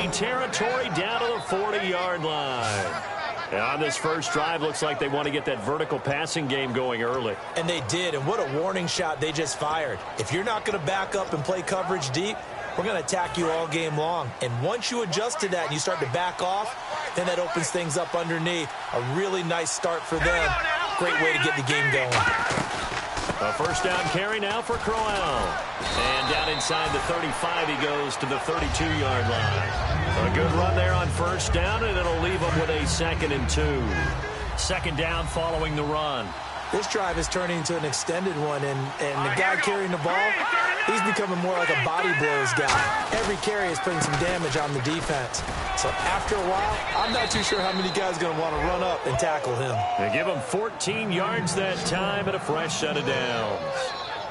enemy territory down to the 40-yard line. And on this first drive, looks like they want to get that vertical passing game going early. And they did, and what a warning shot they just fired. If you're not going to back up and play coverage deep, we're going to attack you all game long. And once you adjust to that and you start to back off, then that opens things up underneath. A really nice start for them. Great way to get the game going. A first down carry now for Crowell. And down inside the 35, he goes to the 32-yard line. A good run there on first down, and it'll leave him with a 2nd and 2. Second down following the run. This drive is turning into an extended one, and the guy carrying the ball, he's becoming more like a body blows guy. Every carry is putting some damage on the defense. So after a while, I'm not too sure how many guys are going to want to run up and tackle him. They give him 14 yards that time and a fresh set of downs.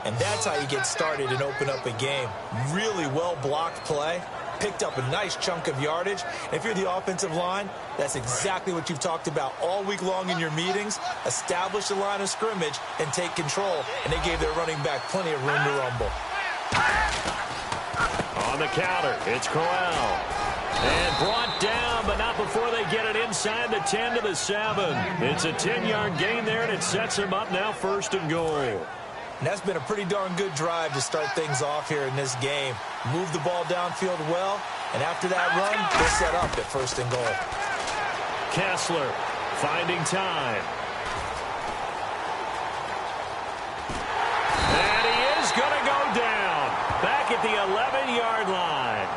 And that's how you get started and open up a game. Really well-blocked play. Picked up a nice chunk of yardage. And if you're the offensive line, that's exactly what you've talked about all week long in your meetings. Establish the line of scrimmage and take control. And they gave their running back plenty of room to rumble. On the counter, it's Crowell. And brought down, but not before they get it inside the 10 to the 7. It's a 10-yard gain there, and it sets him up now 1st and goal. And that's been a pretty darn good drive to start things off here in this game. Move the ball downfield well, and after that run, they're set up at 1st and goal. Kessler finding time. And he is going to go down. Back at the 11-yard line.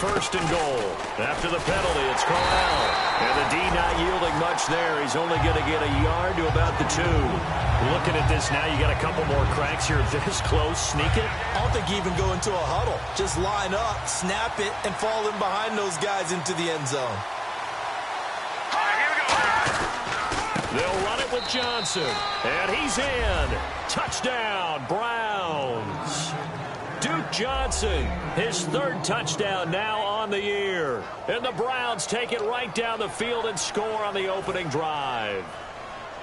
First and goal. After the penalty, it's Crowell. And the D not yielding much there. He's only going to get a yard to about the 2. Looking at this now, you got a couple more cracks here. This close, sneak it. I don't think you even go into a huddle. Just line up, snap it, and fall in behind those guys into the end zone. All right, here we go. They'll run it with Johnson. And he's in. Touchdown, Browns. Duke Johnson, his 3rd touchdown now on the year. And the Browns take it right down the field and score on the opening drive.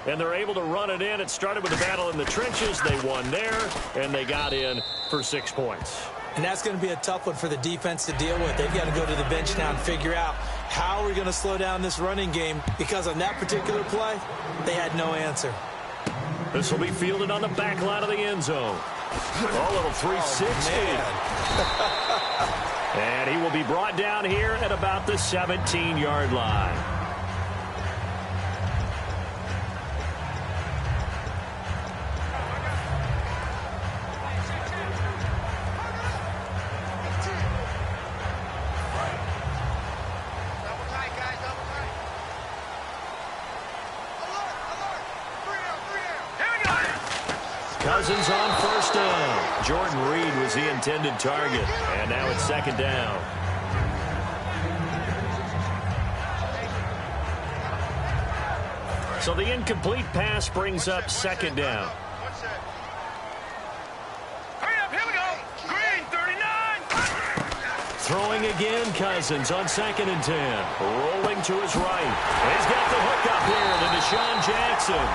And they're able to run it in. It started with a battle in the trenches. They won there, and they got in for 6 points. And that's going to be a tough one for the defense to deal with. They've got to go to the bench now and figure out how we're going to slow down this running game, because on that particular play, they had no answer. This will be fielded on the back line of the end zone. A little 360. And he will be brought down here at about the 17-yard line. Cousins on first down. Jordan Reed was the intended target. And now it's 2nd down. So the incomplete pass brings up 2nd down. Hurry up, here we go. Green, 39. Throwing again, Cousins on 2nd and 10. Rolling to his right. He's got the hook up here to Deshaun Jackson.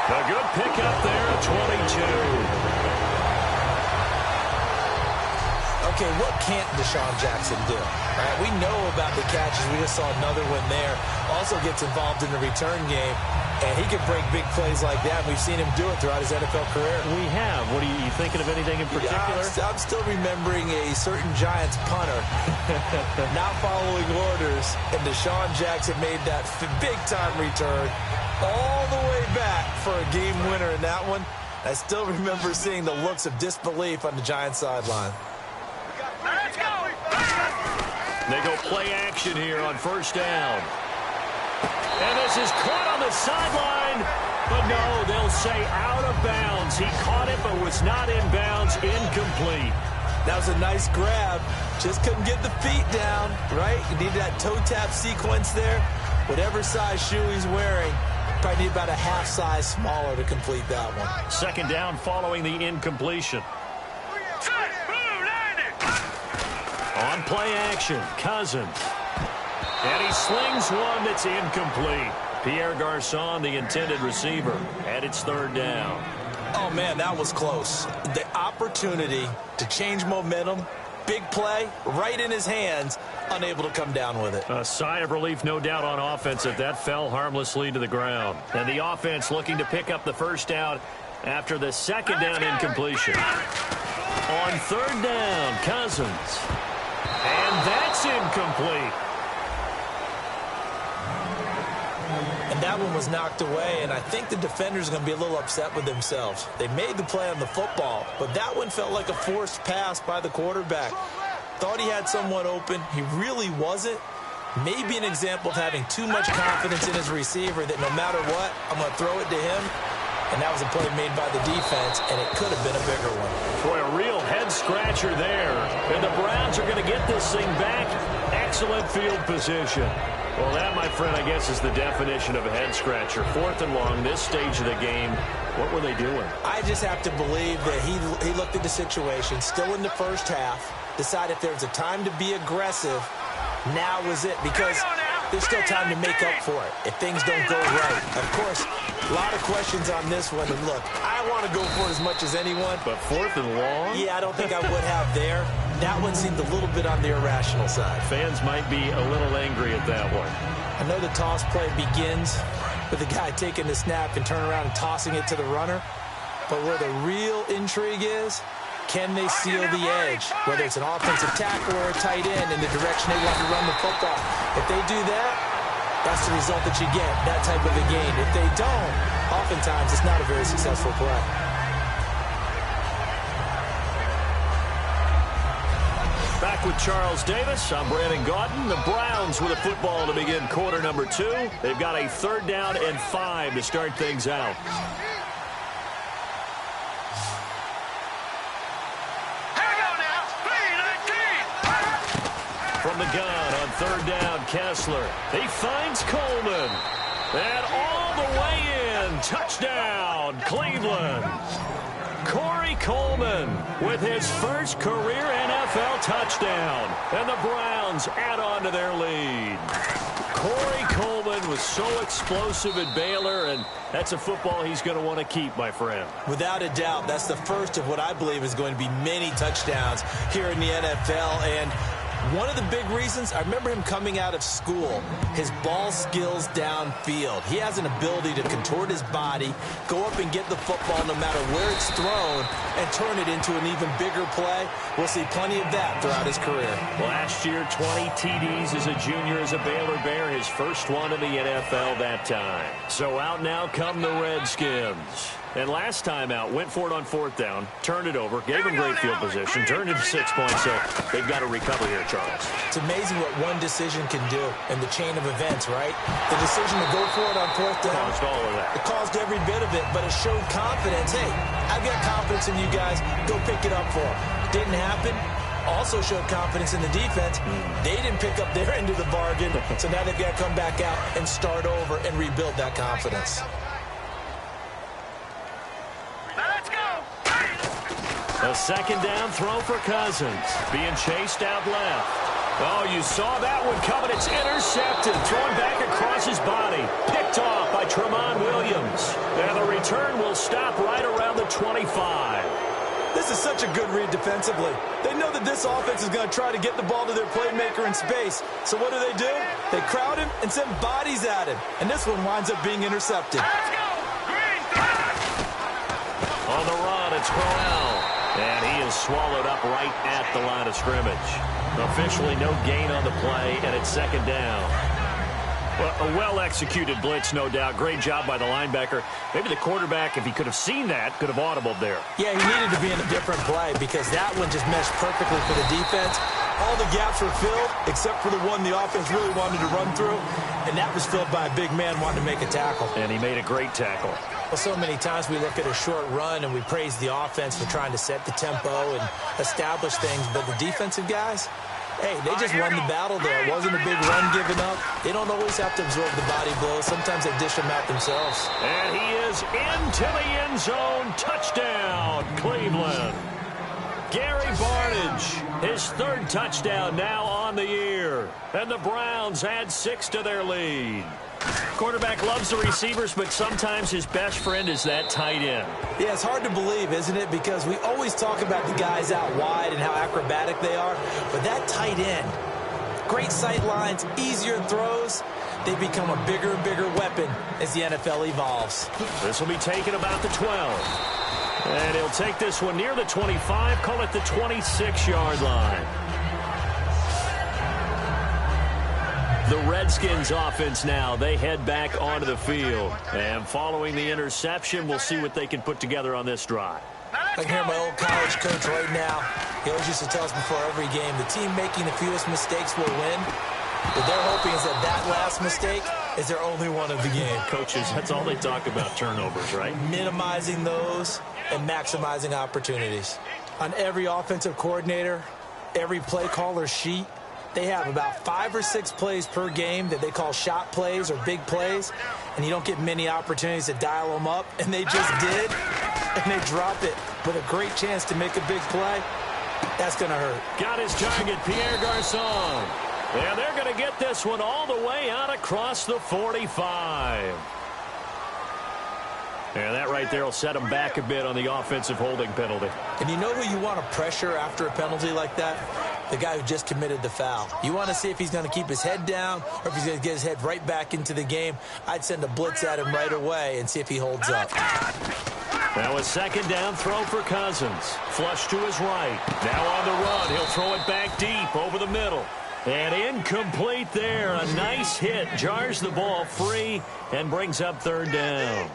A good pickup there at 22. Okay, what can't Deshaun Jackson do? Right, we know about the catches. We just saw another one there. Also gets involved in the return game, and he can break big plays like that. We've seen him do it throughout his NFL career. We have. What are you thinking of anything in particular? Yeah, I'm still remembering a certain Giants punter not following orders, and Deshaun Jackson made that big-time return all the way back for a game winner in that one. I still remember seeing the looks of disbelief on the Giants sideline. Let's go. They go play action here on first down. And this is caught on the sideline. But no, they'll say out of bounds. He caught it but was not in bounds. Incomplete. That was a nice grab. Just couldn't get the feet down, right? You need that toe tap sequence there. Whatever size shoe he's wearing, probably need about a half size smaller to complete that one. 2nd down following the incompletion. On play action, Cousins. And he slings one that's incomplete. Pierre Garçon, the intended receiver, and it's third down. Oh, man, that was close. The opportunity to change momentum, big play, right in his hands, unable to come down with it. A sigh of relief, no doubt, on offense that fell harmlessly to the ground. And the offense looking to pick up the first down after the second down incompletion. On third down, Cousins. And that's incomplete. And that one was knocked away, and I think the defenders are going to be a little upset with themselves. They made the play on the football, but that one felt like a forced pass by the quarterback. Thought he had someone open. He really wasn't. Maybe an example of having too much confidence in his receiver that no matter what, I'm going to throw it to him. And that was a play made by the defense, and it could have been a bigger one. Boy, a real head-scratcher there. And the Browns are going to get this thing back. Excellent field position. Well, that, my friend, I guess is the definition of a head-scratcher. Fourth and long, this stage of the game. What were they doing? I just have to believe that he looked at the situation, still in the first half, decided if there was a time to be aggressive, now was it, because there's still time to make up for it if things don't go right. Of course, a lot of questions on this one. And look, I want to go for it as much as anyone. But fourth and long? Yeah, I don't think I would have there. That one seemed a little bit on the irrational side. Fans might be a little angry at that one. I know the toss play begins with the guy taking the snap and turning around and tossing it to the runner. But where the real intrigue is, can they seal the edge? Whether it's an offensive tackle or a tight end in the direction they want to run the football. If they do that, that's the result that you get, that type of a gain. If they don't, oftentimes it's not a very successful play. Back with Charles Davis, I'm Brandon Gaudin. The Browns with a football to begin quarter number 2. They've got a third down and 5 to start things out. From the gun on third down, Kessler. He finds Coleman. And all the way in. Touchdown, Cleveland. Corey Coleman with his first career NFL touchdown. And the Browns add on to their lead. Corey Coleman was so explosive at Baylor, and that's a football he's going to want to keep, my friend. Without a doubt, that's the first of what I believe is going to be many touchdowns here in the NFL. And one of the big reasons, I remember him coming out of school, his ball skills downfield. He has an ability to contort his body, go up and get the football no matter where it's thrown, and turn it into an even bigger play. We'll see plenty of that throughout his career. Last year, 20 TDs as a junior as a Baylor Bear, his first one in the NFL that time. So out now come the Redskins. And last time out, went for it on fourth down, turned it over, gave him great field position, turned it to 6 points, so they've got to recover here, Charles. It's amazing what one decision can do in the chain of events, right? The decision to go for it on fourth down. Caused all of that. It caused every bit of it, but it showed confidence. Hey, I've got confidence in you guys. Go pick it up for them. Didn't happen. Also showed confidence in the defense. They didn't pick up their end of the bargain, so now they've got to come back out and start over and rebuild that confidence. A second down throw for Cousins. Being chased out left. Oh, you saw that one coming. It's intercepted. Thrown back across his body. Picked off by Tramon Williams. And the return will stop right around the 25. This is such a good read defensively. They know that this offense is going to try to get the ball to their playmaker in space. So what do? They crowd him and send bodies at him. And this one winds up being intercepted. On the run, it's Corral. And he is swallowed up right at the line of scrimmage. Officially no gain on the play, and it's second down. Well, a well-executed blitz, no doubt. Great job by the linebacker. Maybe the quarterback, if he could have seen that, could have audibled there. Yeah, he needed to be in a different play because that one just meshed perfectly for the defense. All the gaps were filled except for the one the offense really wanted to run through, and that was filled by a big man wanting to make a tackle. And he made a great tackle. Well, so many times we look at a short run and we praise the offense for trying to set the tempo and establish things, but the defensive guys, hey, they just won the battle there. It wasn't a big run given up. They don't always have to absorb the body blows. Sometimes they dish them out themselves. And he is into the end zone. Touchdown, Cleveland. Gary Barnidge, his third touchdown now on the year. And the Browns add 6 to their lead. Quarterback loves the receivers, but sometimes his best friend is that tight end. Yeah, it's hard to believe, isn't it? Because we always talk about the guys out wide and how acrobatic they are. But that tight end, great sight lines, easier throws, they become a bigger and bigger weapon as the NFL evolves. This will be taken about the 12. And he'll take this one near the 25, call it the 26-yard line. The Redskins offense now, they head back onto the field. And following the interception, we'll see what they can put together on this drive. I can hear my old college coach right now. He always used to tell us before every game, the team making the fewest mistakes will win. What they're hoping is that last mistake is their only one of the game. Coaches, that's all they talk about, turnovers, right? Minimizing those and maximizing opportunities. On every offensive coordinator, every play caller sheet, they have about 5 or 6 plays per game that they call shot plays or big plays, and you don't get many opportunities to dial them up, and they just did, and they drop it with a great chance to make a big play. That's going to hurt. Got his target, Pierre Garçon. And they're going to get this one all the way out across the 45. And that right there will set him back a bit on the offensive holding penalty. And you know who you want to pressure after a penalty like that? The guy who just committed the foul. You want to see if he's going to keep his head down or if he's going to get his head right back into the game. I'd send a blitz at him right away and see if he holds up. Now a second down throw for Cousins. Flush to his right. Now on the run. He'll throw it back deep over the middle. And incomplete there. A nice hit. Jars the ball free and brings up third down.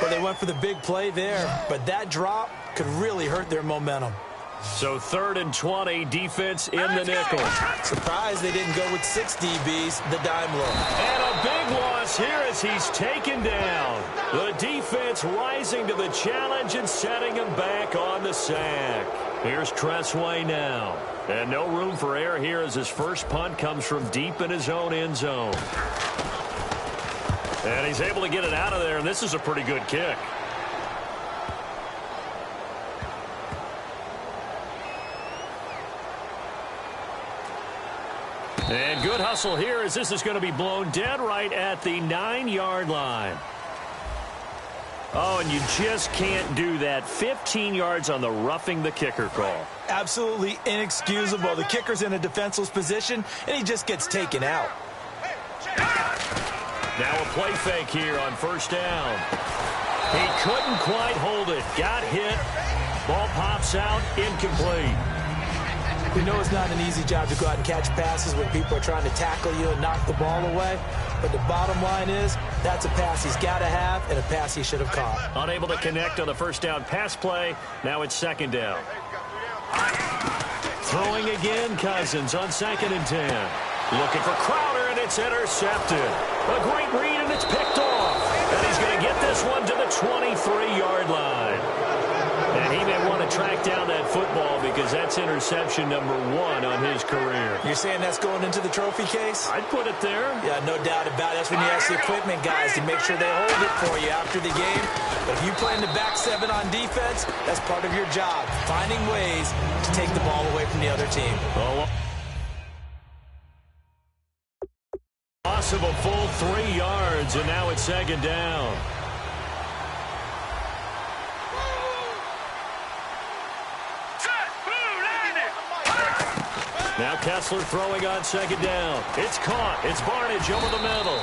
Well, they went for the big play there, but that drop could really hurt their momentum. So 3rd and 20, defense in the nickel. Surprised they didn't go with 6 DBs, the dime look. And a big loss here as he's taken down. The defense rising to the challenge and setting him back on the sack. Here's Tressway now. And no room for error here as his first punt comes from deep in his own end zone. And he's able to get it out of there, and this is a pretty good kick. And good hustle here as this is going to be blown dead right at the 9-yard line. Oh, and you just can't do that. 15 yards on the roughing the kicker call. Absolutely inexcusable. The kicker's in a defenseless position, and he just gets taken out. Now a play fake here on first down. He couldn't quite hold it. Got hit. Ball pops out. Incomplete. We know it's not an easy job to go out and catch passes when people are trying to tackle you and knock the ball away. But the bottom line is, that's a pass he's got to have and a pass he should have caught. Unable to connect on the first down pass play. Now it's second down. Throwing again, Cousins on 2nd and 10. Looking for Crowder, and it's intercepted. A great read, and it's picked off. And he's going to get this one to the 23-yard line. And he may want to track down that football because that's interception number 1 on his career. You're saying that's going into the trophy case? I'd put it there. Yeah, no doubt about it. That's when you ask the equipment guys to make sure they hold it for you after the game. But if you play in the back 7 on defense, that's part of your job, finding ways to take the ball away from the other team. Oh, loss of a full 3 yards, and now it's second down. Now Kessler throwing on second down. It's caught. It's Barnidge over the middle.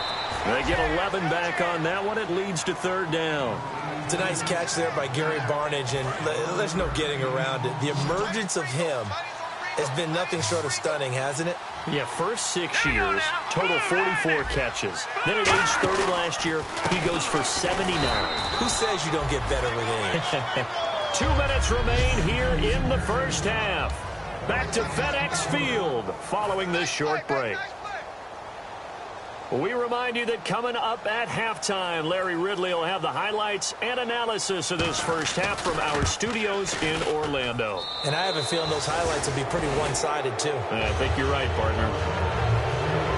They get 11 back on that one. It leads to third down. It's a nice catch there by Gary Barnidge, and there's no getting around it. The emergence of him has been nothing short of stunning, hasn't it? Yeah, first 6 years, total 44 catches. Then at age 30 last year, he goes for 79. Who says you don't get better with age? 2 minutes remain here in the first half. Back to FedEx Field following this short break. We remind you that coming up at halftime, Larry Ridley will have the highlights and analysis of this first half from our studios in Orlando. And I have a feeling those highlights will be pretty one-sided, too. I think you're right, partner.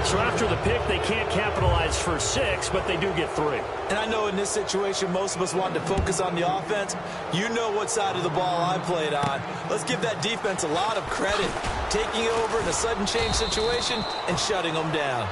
So after the pick, they can't capitalize for 6, but they do get 3. And I know in this situation, most of us wanted to focus on the offense. You know what side of the ball I played on. Let's give that defense a lot of credit, taking over in a sudden change situation and shutting them down.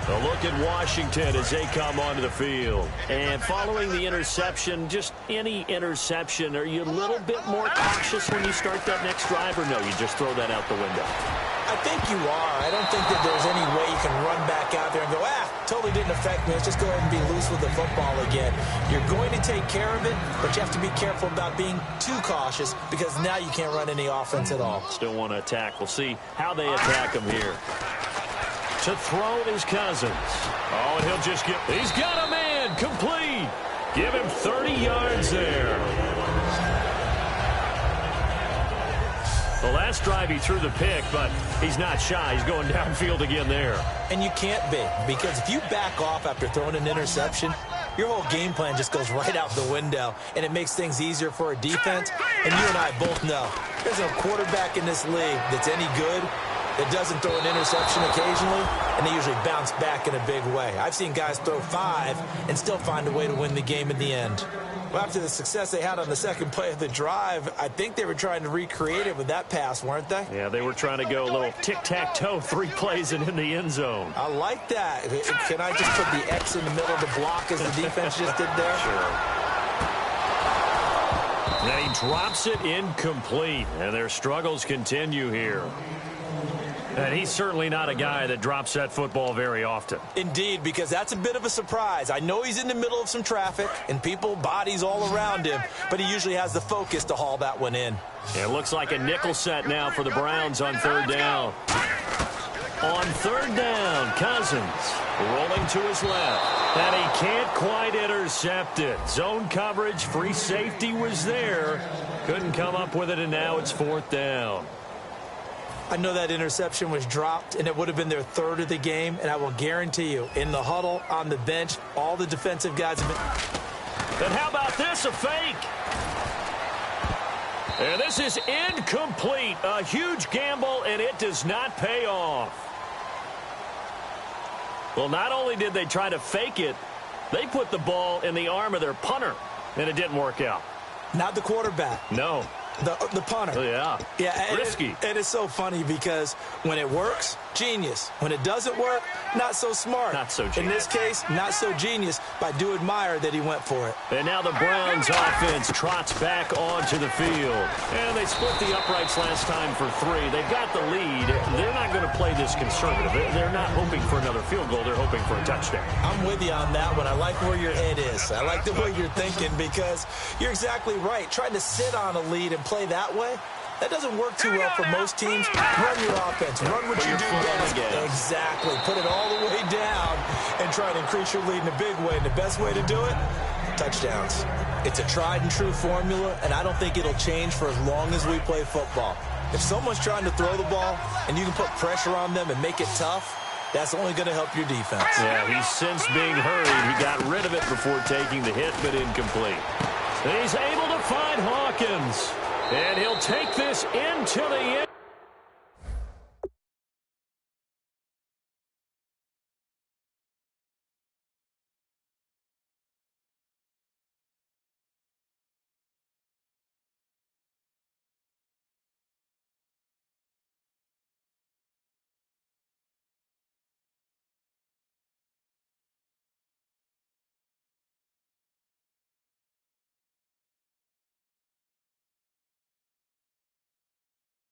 A look at Washington as they come onto the field. And following the interception, just any interception, are you a little bit more cautious when you start that next drive, or no, you just throw that out the window? I think you are. I don't think that there's any way you can run back out there and go, totally didn't affect me. Let's just go ahead and be loose with the football again. You're going to take care of it, but you have to be careful about being too cautious because now you can't run any offense at all. Still want to attack. We'll see how they attack him here. To throw is Cousins. Oh, and he'll just he's got a man, complete. Give him 30 yards there. The last drive he threw the pick, but he's not shy. He's going downfield again there. And you can't be, because if you back off after throwing an interception, your whole game plan just goes right out the window, and it makes things easier for a defense. And you and I both know there's no quarterback in this league that's any good that doesn't throw an interception occasionally, and they usually bounce back in a big way. I've seen guys throw 5 and still find a way to win the game in the end. Well, after the success they had on the second play of the drive, I think they were trying to recreate it with that pass, weren't they? Yeah, they were trying to go a little tic-tac-toe, 3 plays and in the end zone. I like that. Can I just put the X in the middle of the block as the defense just did there? Sure. Then he drops it incomplete, and their struggles continue here. And he's certainly not a guy that drops that football very often. Indeed, because that's a bit of a surprise. I know he's in the middle of some traffic and people, bodies all around him, but he usually has the focus to haul that one in. It looks like a nickel set now for the Browns on 3rd down. On 3rd down, Cousins rolling to his left. And he can't quite intercept it. Zone coverage, free safety was there. Couldn't come up with it, and now it's 4th down. I know that interception was dropped, and it would have been their 3rd of the game, and I will guarantee you, in the huddle, on the bench, all the defensive guys have been... And how about this, a fake? And this is incomplete. A huge gamble, and it does not pay off. Well, not only did they try to fake it, they put the ball in the arm of their punter, and it didn't work out. Not the quarterback. No. The punter. Oh, yeah. Yeah, risky. It is so funny because when it works, genius. When it doesn't work, not so smart. Not so genius. In this case, not so genius, but I do admire that he went for it. And now the Browns offense trots back onto the field. And they split the uprights last time for 3. They've got the lead. They're not going to play this conservative. They're not hoping for another field goal. They're hoping for a touchdown. I'm with you on that one. I like where your head is. I like the way you're thinking because you're exactly right. Trying to sit on a lead and play that way, that doesn't work too well for most teams. Run your offense. Run what you do best. Exactly. Put it all the way down and try to increase your lead in a big way. And the best way to do it, touchdowns. It's a tried and true formula, and I don't think it'll change for as long as we play football. If someone's trying to throw the ball and you can put pressure on them and make it tough, that's only going to help your defense. Yeah, he's since being hurried. He got rid of it before taking the hit, but incomplete. He's able to find Hawkins. And he'll take this into the end.